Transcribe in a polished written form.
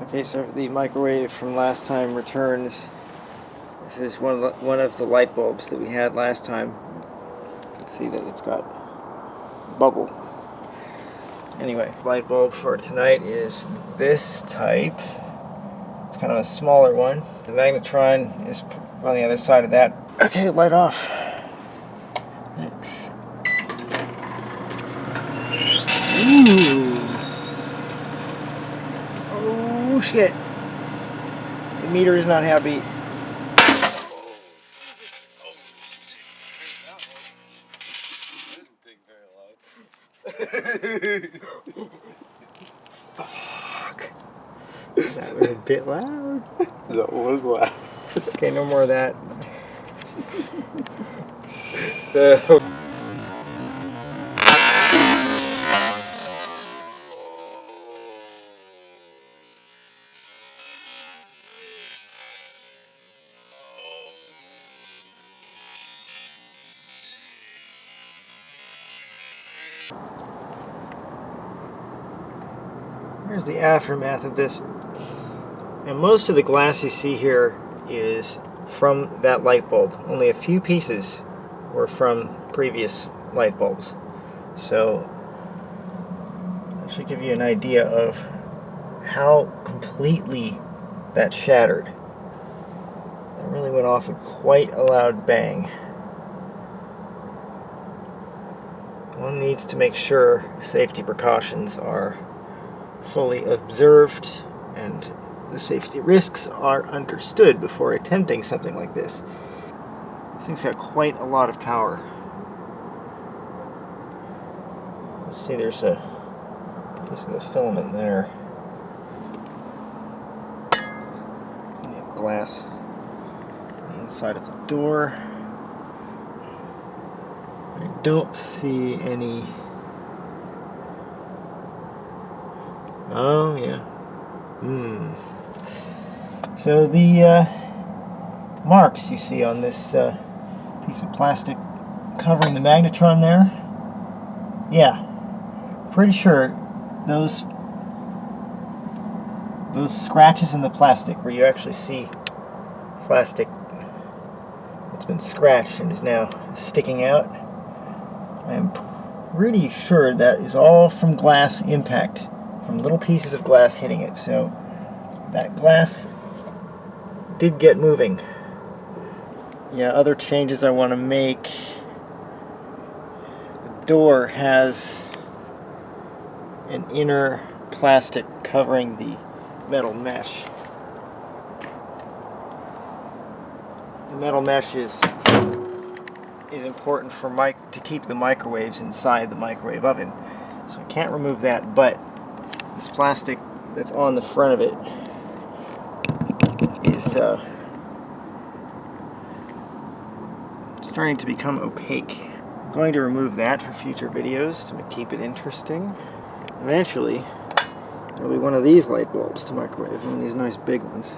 Okay, so if the microwave from last time returns, this is one of the light bulbs that we had last time. You can see that it's got bubble. Anyway, light bulb for tonight is this type. It's kind of a smaller one. The magnetron is on the other side of that. Okay, light off. Thanks. Ooh. Oh shit. The meter is not happy. Fuck. That was a bit loud. That was loud. Okay, no more of that. Here's the aftermath of this. Now, most of the glass you see here is from that light bulb. Only a few pieces were from previous light bulbs. So that should give you an idea of how completely that shattered. It really went off with quite a loud bang. One needs to make sure safety precautions are fully observed and the safety risks are understood before attempting something like this. This thing's got quite a lot of power. Let's see, there's a piece of the filament there. And you have glass on the inside of the door. I don't see any. Oh, yeah. So the marks you see on this piece of plastic covering the magnetron there, yeah, pretty sure those scratches in the plastic where you actually see plastic that's been scratched and is now sticking out, I am pretty sure that is all from glass impact, from little pieces of glass hitting it. So that glass did get moving. Yeah, other changes I want to make. The door has an inner plastic covering the metal mesh. The metal mesh is important for to keep the microwaves inside the microwave oven. So I can't remove that, but this plastic that's on the front of it is starting to become opaque. I'm going to remove that for future videos to keep it interesting. Eventually, there'll be one of these light bulbs to microwave, one of these nice big ones.